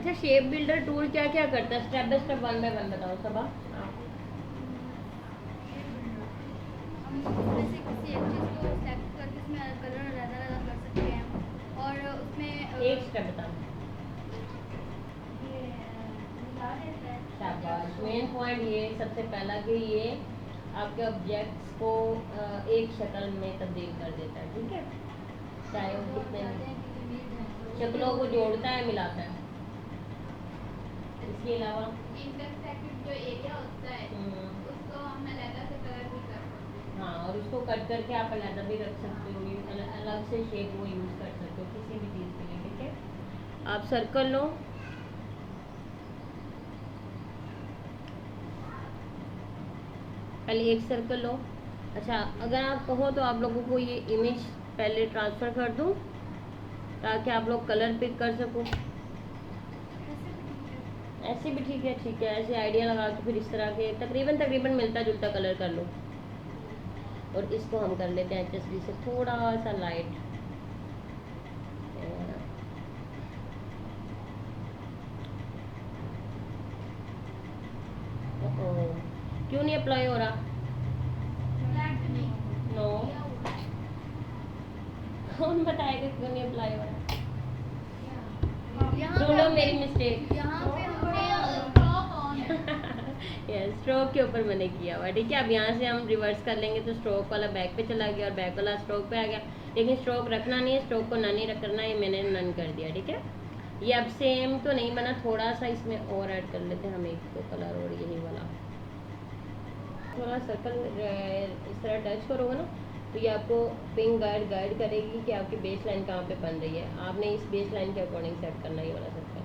अच्छा, shape builder tool क्या क्या करता है? Step by step, one by one बताओ सब आप। हम उसमें से किसी एक चीज़ को सेलेक्ट करके उसमें कलर अलग-अलग कर सकते हैं और उसमें एक स्टेप बताओ। ये मिला देता है। शाबाश। मेन पॉइंट ये सबसे पहला कि ये आपके ऑब्जेक्ट्स को एक शक्ल में तब्दील कर देता है, ठीक है, चाहे वो कितने शक्लों को जोड़ता है, मिलाता है। इसके अलावा इंटरसेक्टेड जो एरिया होता है उसको हम अलग से कलर भी कर सकते हैं। हाँ, और उसको कट करके आप अलग भी रख सकते हो, अलग से शेप वो यूज़ कर सकते हो किसी भी चीज़ के लिए, ठीक है। आप सर्कल लो, पहले एक सर्कल लो। अच्छा, अगर आप कहो तो आप लोगों को ये इमेज पहले ट्रांसफ़र कर दूँ ताकि आप लोग कलर पिक कर सको। ऐसे भी ठीक है, ठीक है, ऐसे आइडिया लगा के फिर इस तरह के तकरीबन मिलता जुलता कलर कर लो। और इसको हम कर लेते हैं HSD से थोड़ा सा लाइट। क्यों नहीं अप्लाई हो रहा? नो, कौन बताएगा क्यों नहीं अप्लाई हो रहा? सुनो मेरी मिस्टेक। यहाँ पे हमने स्ट्रोक के ऊपर मैंने किया हुआ, ठीक है। अब यहाँ से हम रिवर्स कर लेंगे तो स्ट्रोक वाला बैक पे चला गया और बैक वाला स्ट्रोक पे आ गया, लेकिन स्ट्रोक रखना नहीं है, स्ट्रोक को नन ही करना है, मैंने नन कर दिया, ठीक है। ये अब सेम तो नहीं बना, थोड़ा सा इसमें और ऐड कर लेते हैं हम एक तो कलर, और यही वाला थोड़ा सर्कल इस तरह टच करोगे ना तो ये आपको पिंक गाइड करेगी कि आपकी बेस लाइन कहाँ पे बन रही है। आपने इस बेस लाइन के अकॉर्डिंग सेट करना है ये वाला सर्कल।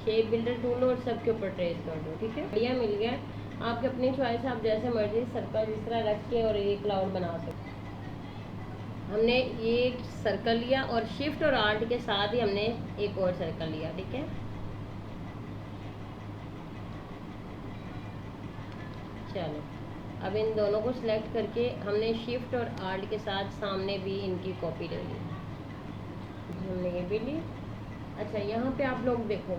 शेप बिल्डर टूल और सबके ऊपर ट्रेस कर दो, ठीक है। बढ़िया मिल गया, आपकी अपनी चॉइस, आप जैसे मर्जी सर्कल इस तरह रख के और ये क्लाउड बना सकते। हमने ये सर्कल लिया और शिफ्ट और आर्ट के साथ ही हमने एक और सर्कल लिया, ठीक है। चलो, अब इन दोनों को सिलेक्ट करके हमने शिफ्ट और आर्ट के साथ सामने भी इनकी कॉपी ले ली, हमने ये भी ली। अच्छा, यहाँ पे आप लोग देखो,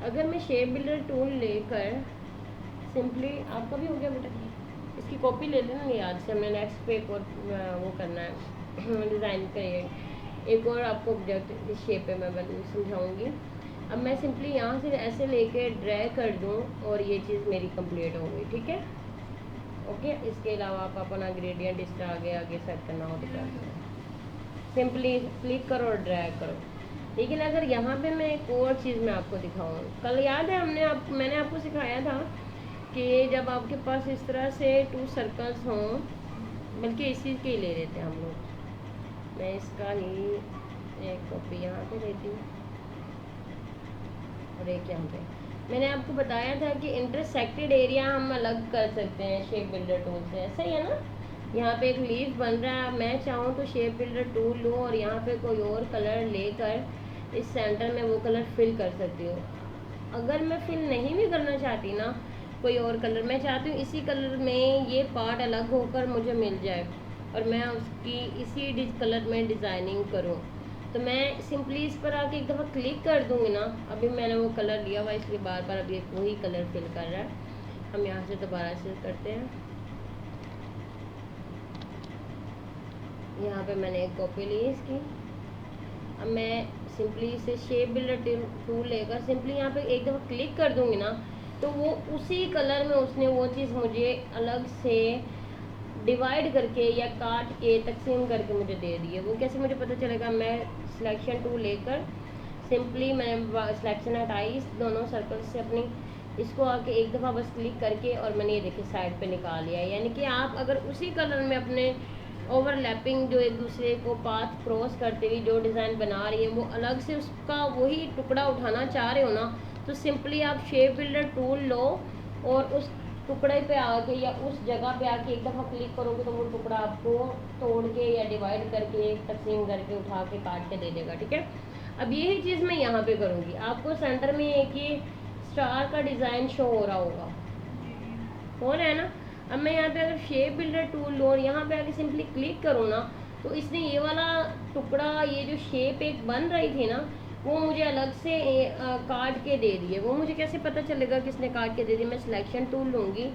अगर मैं शेप बिल्डर टूल लेकर सिंपली, आपका भी हो गया बेटा, इसकी कॉपी ले लेना याद से, हमने नेक्स्ट पे एक और वो करना है डिज़ाइन क्रिएट, एक और आपको ऑब्जेक्ट इस शेप पे मैं समझाऊंगी। अब मैं सिंपली यहाँ से ऐसे लेके ड्रैग कर दूँ और ये चीज़ मेरी कंप्लीट हो गई, ठीक है। ओके, इसके अलावा आप अपना ग्रेडियंट इस तरह आगे सेट करना हो तो कर दो, सिंपली क्लिक करो और ड्रैग करो। लेकिन अगर यहाँ पे मैं एक और चीज़ मैं आपको दिखाऊँ, कल याद है मैंने आपको सिखाया था कि जब आपके पास इस तरह से 2 सर्कल्स हों, बल्कि इसी के ही ले लेते हैं हम लोग, मैं इसका ही एक कॉपी यहाँ पे लेती हूँ और एक यहाँ पे। मैंने आपको बताया था कि इंटरसेक्टेड एरिया हम अलग कर सकते हैं शेप बिल्डर टूल से, ऐसा ही है ना। यहाँ पे एक लीफ बन रहा है, मैं चाहूँ तो शेप बिल्डर टूल लूँ और यहाँ पे कोई और कलर लेकर इस सेंटर में वो कलर फिल कर सकती हूँ। अगर मैं फिल नहीं भी करना चाहती ना, कोई और कलर मैं चाहती हूँ इसी कलर में ये पार्ट अलग होकर मुझे मिल जाए और मैं उसकी इसी कलर में डिज़ाइनिंग करूँ, तो मैं सिंपली इस पर आके एक दफ़ा क्लिक कर दूँगी ना। अभी मैंने वो कलर लिया हुआ इसलिए बार बार अभी वही कलर फिल कर रहा है। हम यहाँ से दोबारा से करते हैं, यहाँ पे मैंने एक कॉपी ली इसकी। अब मैं सिंपली इसे शेप बिल्डर टूल लेकर सिंपली यहाँ पे एक दफ़ा क्लिक कर दूँगी ना, तो वो उसी कलर में उसने वो चीज़ मुझे अलग से डिवाइड करके या काट के तकसीम करके मुझे दे दी है। वो कैसे मुझे पता चलेगा? मैं सिलेक्शन टूल लेकर सिंपली मैंने सिलेक्शन हटाई इस दोनों सर्कल से अपनी, इसको आके एक दफ़ा बस क्लिक करके और मैंने ये देखिए साइड पे निकाल लिया। यानी कि आप अगर उसी कलर में अपने ओवरलैपिंग जो एक दूसरे को पाथ क्रॉस करते हुए जो डिज़ाइन बना रही है वो अलग से उसका वही टुकड़ा उठाना चाह रहे हो ना, तो सिंपली आप शेप बिल्डर टूल लो और उस टुकड़े पे आके या उस जगह पे आके एक दफ़ा क्लिक करोगे तो वो टुकड़ा आपको तोड़ के या डिवाइड करके तकसीम करके उठा के काट के दे देगा, ठीक है। अब यही चीज़ मैं यहाँ पे करूँगी। आपको सेंटर में एक ही स्टार का डिज़ाइन शो हो रहा होगा, हो रहा है ना। अब मैं यहाँ पे अगर शेप बिल्डर टूल लूँ और यहाँ पे आके सिंपली क्लिक करूँ ना, तो इसने ये वाला टुकड़ा, ये जो शेप एक बन रही थी ना, वो मुझे अलग से काट के दे दी है। वो मुझे कैसे पता चलेगा किसने काट के दे दी? मैं सिलेक्शन टूल लूँगी,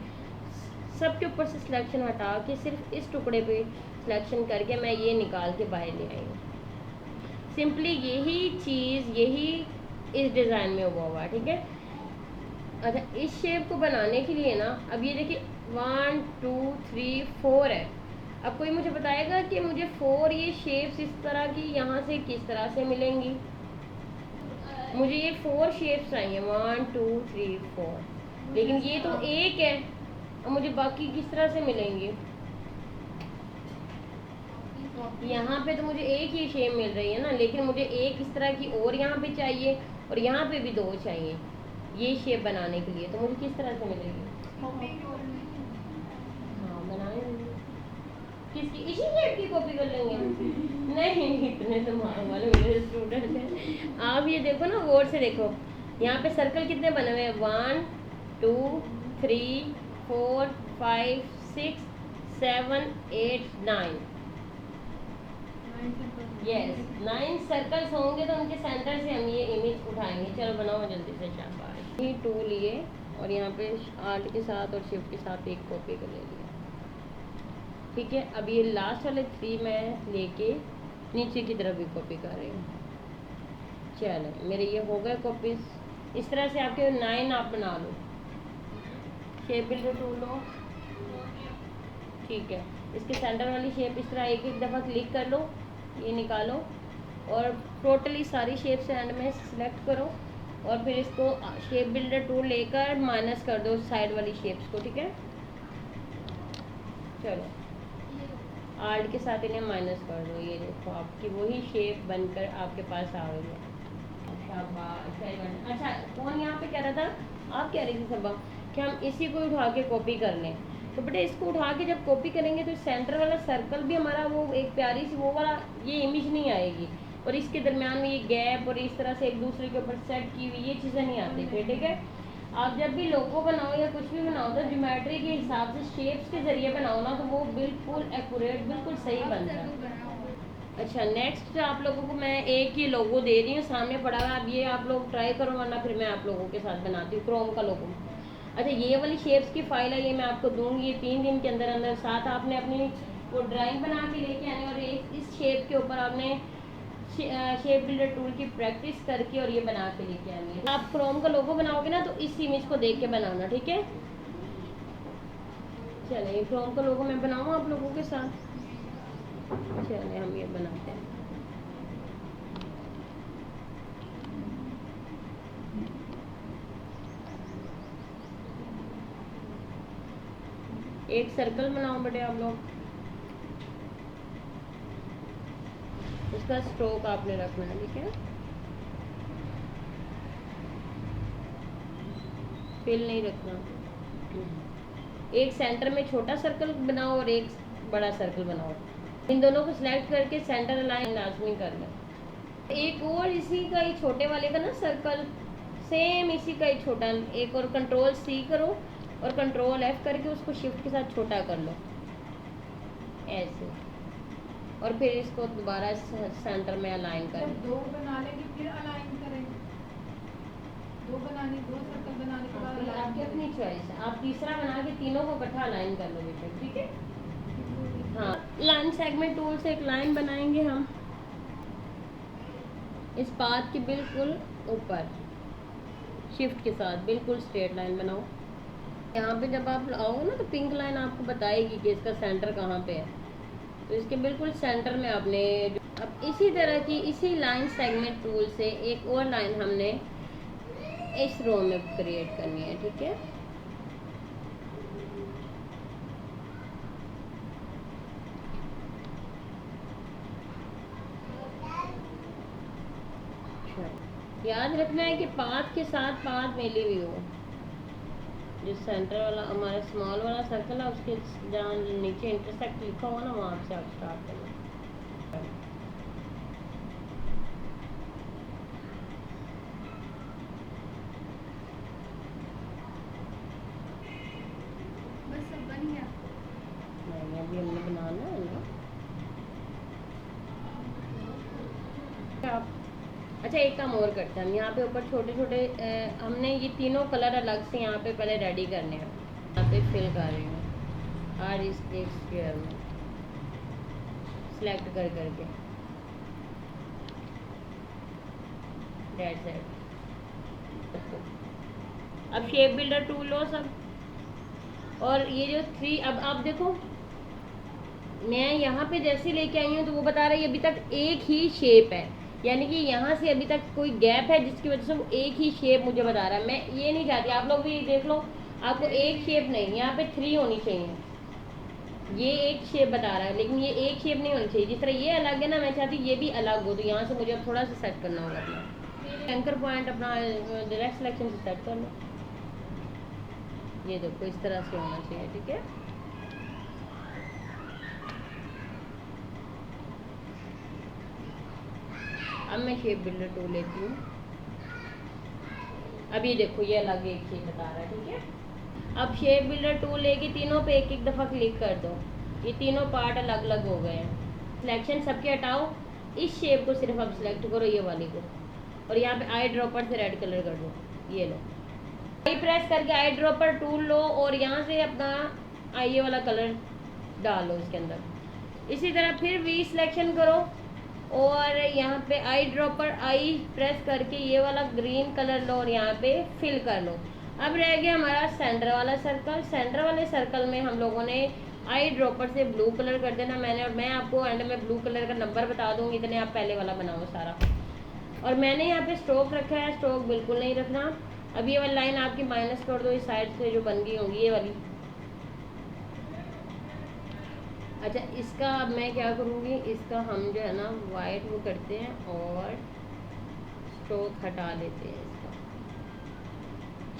सबके ऊपर से सिलेक्शन हटा के सिर्फ इस टुकड़े पे सिलेक्शन करके मैं ये निकाल के बाहर ले आई हूँ। सिंपली यही चीज़ यही इस डिज़ाइन में हुआ है, ठीक है। अच्छा, इस शेप को बनाने के लिए ना, अब ये देखिए 1 2 3 4 है। अब कोई मुझे बताएगा कि मुझे 4 ये शेप्स इस तरह की यहाँ से किस तरह से मिलेंगी? मुझे ये 4 शेप्स चाहिए, 1 2 3 4, लेकिन ये तो एक है। अब मुझे बाकी किस तरह से मिलेंगे? यहाँ पे तो मुझे एक ही शेप मिल रही है ना, लेकिन मुझे एक इस तरह की और यहाँ पे चाहिए, और यहाँ पे भी 2 चाहिए ये शेप बनाने के लिए। तो मुझे किस तरह से मिलेगी? हाँ, बनाएंगे। किसकी? इसी शेप की कॉपी कर लेंगे? नहीं, इतने दिमाग वाले मेरे स्टूडेंट हैं। आप ये देखो ना, गौर से देखो, यहाँ पे सर्कल कितने बने हुए हैं? 1 2 3 4 5 6 7 8 9। यस, 9 सर्कल्स होंगे, तो उनके सेंटर से हम ये इमेज उठाएंगे। चलो बनाओ जल्दी से, शाबाश। ये 2 लिए और यहाँ पे आर्ट के साथ और शिफ्ट के साथ एक कॉपी कर ले लिया, ठीक है। अब ये लास्ट वाले 3 मैं लेके नीचे की तरफ भी कॉपी कर रही हूँ। चलो, मेरे ये हो गए कॉपीज। इस तरह से आपके 9 आप बना लो। शेप बिल्डर टूल लो, ठीक है। इसके सेंटर वाली शेप इस तरह एक एक दफ़ा क्लिक कर लो, ये निकालो, और टोटली सारी शेप्स एंड में सिलेक्ट करो, और फिर इसको शेप बिल्डर टूल लेकर माइनस कर दो साइड वाली शेप्स को, ठीक है। चलो, आर्ट के साथ इन्हें माइनस कर दो। ये देखो, आपकी वही शेप बनकर आपके पास आ गई है। अच्छा, कौन यहाँ पे कह रहा था? आप कह रही थी सबा कि हम इसी को उठा के कॉपी कर लें। तो बेटा, इसको उठा के जब कॉपी करेंगे तो सेंटर वाला सर्कल भी हमारा वो एक प्यारी सी वो वाला ये इमेज नहीं आएगी, और इसके दरमियान में ये गैप और इस तरह से एक दूसरे के ऊपर सेट की हुई ये चीज़ें नहीं आती फिर, ठीक है। आप जब भी लोगो बनाओ या कुछ भी बनाओ तो ज्योमेट्री के हिसाब से शेप्स के ज़रिए बनाओ ना, तो वो बिल्कुल एक्यूरेट, बिल्कुल सही बनता है। अच्छा, नेक्स्ट आप लोगों को मैं एक ही लोगो दे रही हूँ, सामने पड़ा हुआ। अब ये आप लोग ट्राई करो, वरना फिर मैं आप लोगों के साथ बनाती हूँ क्रोम का लोगो। अच्छा, ये वाली शेप्स की फाइल है, ये मैं आपको दूंगी। ये 3 दिन के अंदर अंदर साथ आपने अपनी वो ड्राइंग बना के लेके आनी, और इस शेप के ऊपर आपने शेप बिल्डर टूल की प्रैक्टिस करके और ये बना के लेके आनी है। आप क्रोम का लोगो बनाओगे ना, तो इस इमेज को देख के बनाना, ठीक है। चलिए, क्रोम का लोगो मैं बनाऊँ आप लोगों के साथ। चलिए, हम ये बनाते हैं। एक सर्कल बनाओ बेटे आप लोग, उसका स्ट्रोक आपने रखना है, ठीक है। फिल नहीं रखना। एक सेंटर में छोटा सर्कल बनाओ और एक बड़ा सर्कल बनाओ। इन दोनों को सिलेक्ट करके सेंटर अलाइन लाजमी कर लें। एक और इसी का ही छोटे वाले का ना सर्कल, सेम इसी का ही छोटा, एक और कंट्रोल C करो और कंट्रोल F करके उसको शिफ्ट के साथ छोटा कर लो ऐसे, और फिर इसको दोबारा सेंटर में अलाइन कर लो। 2 बना लेंगे फिर अलाइन करेंगे। 2 बनाने, 2 सर्कल बनाने के बाद अलाइन आपकी अपनी चॉइस है। आप तीसरा बना के तीनों को इकट्ठा अलाइन कर लो बेटा, ठीक है। हाँ, लाइन सेगमेंट टूल से एक लाइन बनाएंगे हम इस पाथ के बिल्कुल ऊपर, शिफ्ट के साथ बिल्कुल स्ट्रेट लाइन बनाओ। यहाँ पे जब आप आओगे ना, तो पिंक लाइन आपको बताएगी कि इसका सेंटर कहाँ पे है, तो इसके बिल्कुल सेंटर में आपने अब इसी तरह की इसी लाइन सेगमेंट टूल से एक और लाइन हमने इस रो में क्रिएट करनी है, ठीक है। याद रखना है कि पाथ के साथ पाथ मिली हुई हो। जो सेंटर वाला हमारा स्मॉल वाला सर्कल है, उसके जहाँ नीचे इंटरसेक्ट लिखा हुआ ना, वहाँ से आप स्टार्ट करना। बस सब बन गया। आप अच्छा एक काम और करते हैं हम, यहाँ पे ऊपर छोटे छोटे हमने ये तीनों कलर अलग से यहाँ पे पहले रेडी करने हैं। यहाँ पे फिल कर रही हूँ और इस एक स्क्वायर में सिलेक्ट कर करके दैट्स इट। अब शेप बिल्डर टूल लो सब, और ये जो 3 अब आप देखो मैं यहाँ पे जैसे लेके आई हूँ तो वो बता रहा है अभी तक एक ही शेप है, यानी कि यहाँ से अभी तक कोई गैप है जिसकी वजह से वो एक ही शेप मुझे बता रहा है। मैं ये नहीं चाहती, आप लोग भी देख लो, आपको एक शेप नहीं, यहाँ पे 3 होनी चाहिए। ये एक शेप बता रहा है लेकिन ये एक शेप नहीं होनी चाहिए। जिस तरह ये अलग है ना, मैं चाहती ये भी अलग हो, तो यहाँ से मुझे अब थोड़ा सा सेट करना होगा अपना एंकर पॉइंट, अपना डायरेक्ट सिलेक्शन से सेट कर लो। ये देखो इस तरह से होना चाहिए, ठीक है। अब मैं शेप बिल्डर टूल लेती हूँ। अब ये देखो ये अलग एक शेप बता रहा है, ठीक है। अब शेप बिल्डर टूल लेके तीनों पे एक एक दफ़ा क्लिक कर दो, ये तीनों पार्ट अलग अलग हो गए हैं। सिलेक्शन सबके हटाओ, इस शेप को सिर्फ अब सिलेक्ट करो, ये वाली को, और यहाँ पे आई ड्रॉपर से रेड कलर कर दो। ये लो, आई प्रेस करके आई ड्रॉपर टूल लो और यहाँ से अपना ये वाला कलर डालो इसके अंदर। इसी तरह फिर वी सिलेक्शन करो और यहाँ पे आई ड्रॉपर आई प्रेस करके ये वाला ग्रीन कलर लो और यहाँ पे फिल कर लो। अब रह गया हमारा सेंटर वाला सर्कल। सेंटर वाले सर्कल में हम लोगों ने आई ड्रॉपर से ब्लू कलर कर देना मैंने, और मैं आपको एंड में ब्लू कलर का नंबर बता दूंगी, इतने आप पहले वाला बनाओ सारा। और मैंने यहाँ पे स्ट्रोक रखा है, स्ट्रोक बिल्कुल नहीं रखना। अब ये वाली लाइन आपकी माइनस कर दो इस साइड से जो बन गई होंगी ये वाली। अच्छा इसका अब मैं क्या करूँगी, इसका हम जो है ना वाइट वो करते हैं और स्ट्रोक हटा देते हैं इसका।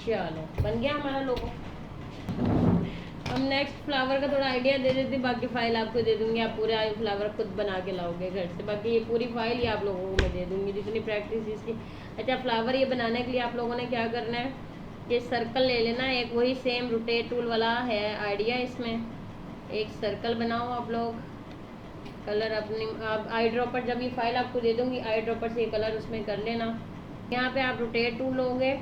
चलो बन गया हमारा लोगो। हम नेक्स्ट फ्लावर का थोड़ा आइडिया दे देते, बाकी फाइल आपको दे दूंगी, आप पूरे फ्लावर खुद बना के लाओगे घर से। बाकी ये पूरी फाइल ही आप लोगों को मैं दे दूंगी जितनी प्रैक्टिस इसकी। अच्छा फ्लावर ये बनाने के लिए आप लोगों ने क्या करना है, ये सर्कल ले लेना, एक वही सेम रोटेट टूल वाला है आइडिया, इसमें एक सर्कल बनाओ आप लोग। कलर अपनी आप आई ड्रॉपर, जब ये फाइल आपको दे दूंगी आई ड्रॉपर से ये कलर उसमें कर लेना। यहाँ पे आप रोटेट टूल लोगे,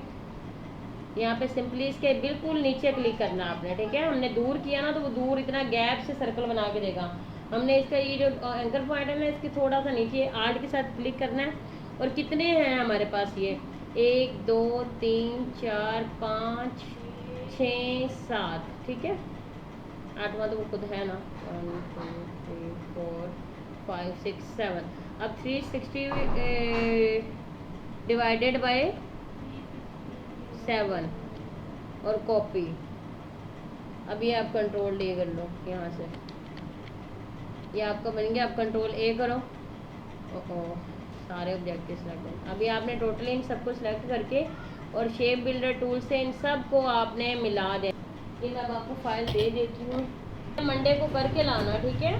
यहाँ पे सिंपली इसके बिल्कुल नीचे क्लिक करना आपने, ठीक है। हमने दूर किया ना तो वो दूर इतना गैप से सर्कल बना के देगा। हमने इसका ये जो एंकर पॉइंट है ना इसके थोड़ा सा नीचे आर्ट के साथ क्लिक करना है। और कितने हैं हमारे पास, ये 1 2 3 4 5 6 7, ठीक है। 8वां तो वो खुद है ना, 1 2 3 4 5 6 7। अब 360 डिवाइडेड बाय 7 और कॉपी। अब ये आप कंट्रोल D कर लो यहाँ से, ये आपका बन गया। आप कंट्रोल A करो, ओह सारे ऑब्जेक्टिव सेलेक्ट। अभी आपने टोटली इन सबको सिलेक्ट करके और शेप बिल्डर टूल से इन सब को आपने मिला दे। अब आपको फाइल दे देती हूँ, मंडे को करके लाना, ठीक है।